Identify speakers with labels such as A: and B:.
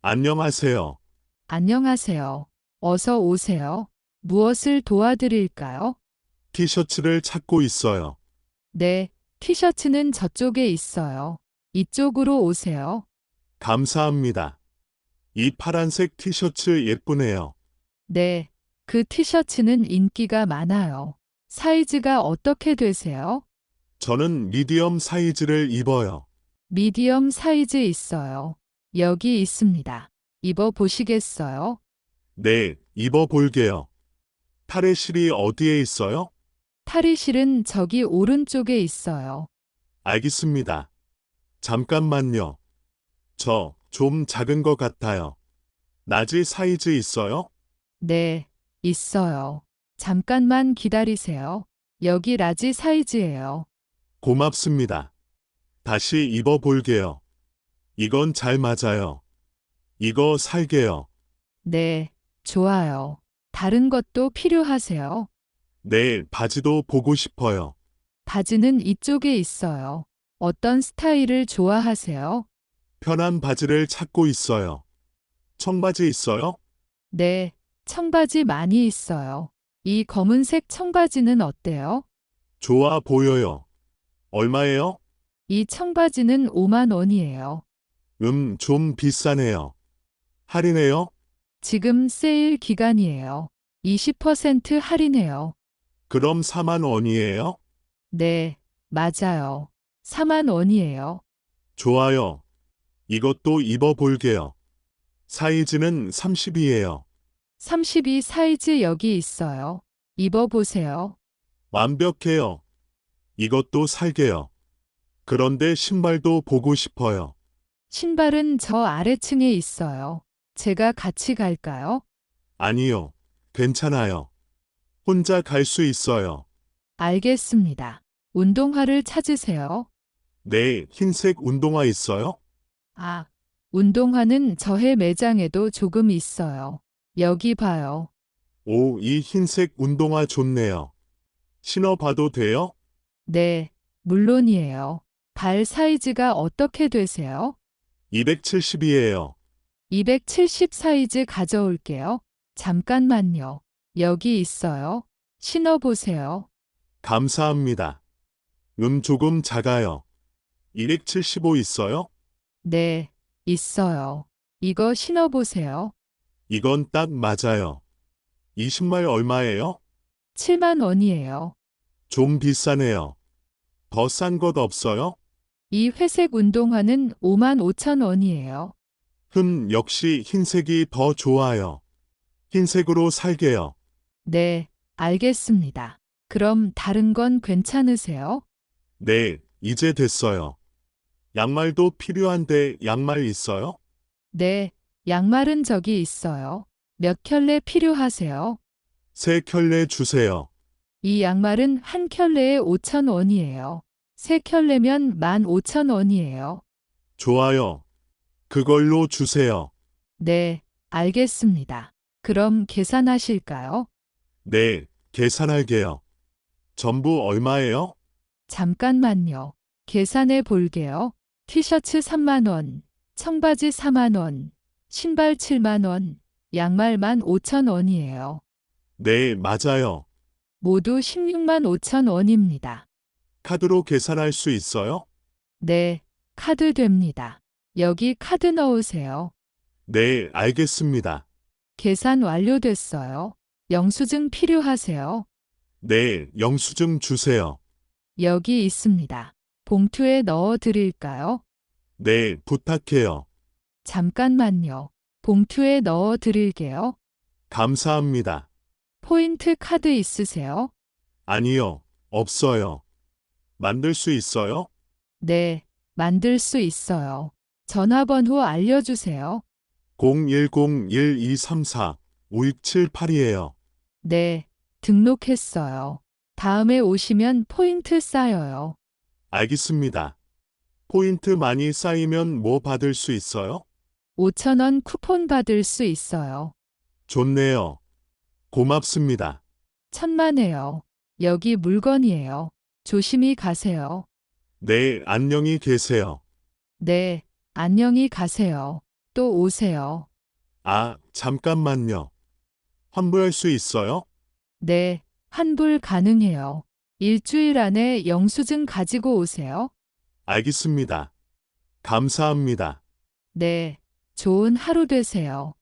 A: 안녕하세요.
B: 안녕하세요. 어서 오세요. 무엇을 도와드릴까요?
A: 티셔츠를 찾고 있어요.
B: 네, 티셔츠는 저쪽에 있어요. 이쪽으로 오세요.
A: 감사합니다. 이 파란색 티셔츠 예쁘네요.
B: 네, 그 티셔츠는 인기가 많아요. 사이즈가 어떻게 되세요?
A: 저는 미디엄 사이즈를 입어요.
B: 미디엄 사이즈 있어요. 여기 있습니다. 입어 보시겠어요?
A: 네, 입어볼게요. 탈의실이 어디에 있어요?
B: 탈의실은 저기 오른쪽에 있어요.
A: 알겠습니다. 잠깐만요. 저 좀 작은 것 같아요. 나지 사이즈 있어요?
B: 네, 있어요. 잠깐만 기다리세요. 여기 라지 사이즈예요.
A: 고맙습니다. 다시 입어볼게요. 이건 잘 맞아요. 이거 살게요.
B: 네, 좋아요. 다른 것도 필요하세요?
A: 네, 바지도 보고 싶어요.
B: 바지는 이쪽에 있어요. 어떤 스타일을 좋아하세요?
A: 편한 바지를 찾고 있어요. 청바지 있어요?
B: 네, 청바지 많이 있어요. 이 검은색 청바지는 어때요?
A: 좋아 보여요. 얼마예요?
B: 이 청바지는 5만 원이에요.
A: 좀 비싸네요. 할인해요?
B: 지금 세일 기간이에요. 20% 할인해요.
A: 그럼 4만 원이에요?
B: 네, 맞아요. 4만 원이에요.
A: 좋아요. 이것도 입어볼게요. 사이즈는 30이에요.
B: 32 사이즈 여기 있어요. 입어보세요.
A: 완벽해요. 이것도 살게요. 그런데 신발도 보고 싶어요.
B: 신발은 저 아래층에 있어요. 제가 같이 갈까요?
A: 아니요. 괜찮아요. 혼자 갈 수 있어요.
B: 알겠습니다. 운동화를 찾으세요.
A: 네, 흰색 운동화 있어요?
B: 아, 운동화는 저의 매장에도 조금 있어요. 여기 봐요.
A: 오, 이 흰색 운동화 좋네요. 신어봐도 돼요?
B: 네, 물론이에요. 발 사이즈가 어떻게 되세요?
A: 270이에요.
B: 270 사이즈 가져올게요. 잠깐만요. 여기 있어요. 신어보세요.
A: 감사합니다. 조금 작아요. 275 있어요?
B: 네, 있어요. 이거 신어보세요.
A: 이건 딱 맞아요. 이 신발 얼마예요?
B: 7만 원이에요.
A: 좀 비싸네요. 더 싼 것 없어요?
B: 이 회색 운동화는 5만 5천 원이에요.
A: 역시 흰색이 더 좋아요. 흰색으로 살게요.
B: 네, 알겠습니다. 그럼 다른 건 괜찮으세요?
A: 네, 이제 됐어요. 양말도 필요한데 양말 있어요?
B: 네, 양말은 저기 있어요. 몇 켤레 필요하세요?
A: 3켤레 주세요.
B: 이 양말은 한 켤레에 5천 원이에요. 세 켤레면 15,000 원이에요.
A: 좋아요. 그걸로 주세요.
B: 네, 알겠습니다. 그럼 계산하실까요?
A: 네, 계산할게요. 전부 얼마예요?
B: 잠깐만요. 계산해 볼게요. 티셔츠 3만 원, 청바지 4만 원, 신발 7만 원, 양말 15,000 원이에요.
A: 네, 맞아요.
B: 모두 16만 5천 원입니다.
A: 카드로 계산할 수 있어요?
B: 네, 카드 됩니다. 여기 카드 넣으세요.
A: 네, 알겠습니다.
B: 계산 완료됐어요. 영수증 필요하세요?
A: 네, 영수증 주세요.
B: 여기 있습니다. 봉투에 넣어 드릴까요?
A: 네, 부탁해요.
B: 잠깐만요. 봉투에 넣어 드릴게요.
A: 감사합니다.
B: 포인트 카드 있으세요?
A: 아니요, 없어요. 만들 수 있어요?
B: 네, 만들 수 있어요. 전화번호 알려주세요.
A: 010-1234-5678이에요.
B: 네, 등록했어요. 다음에 오시면 포인트 쌓여요.
A: 알겠습니다. 포인트 많이 쌓이면 뭐 받을 수 있어요?
B: 5천 원 쿠폰 받을 수 있어요.
A: 좋네요. 고맙습니다.
B: 천만에요. 여기 물건이에요. 조심히 가세요.
A: 네, 안녕히 계세요.
B: 네, 안녕히 가세요. 또 오세요.
A: 아, 잠깐만요. 환불할 수 있어요?
B: 네, 환불 가능해요. 일주일 안에 영수증 가지고 오세요.
A: 알겠습니다. 감사합니다.
B: 네, 좋은 하루 되세요.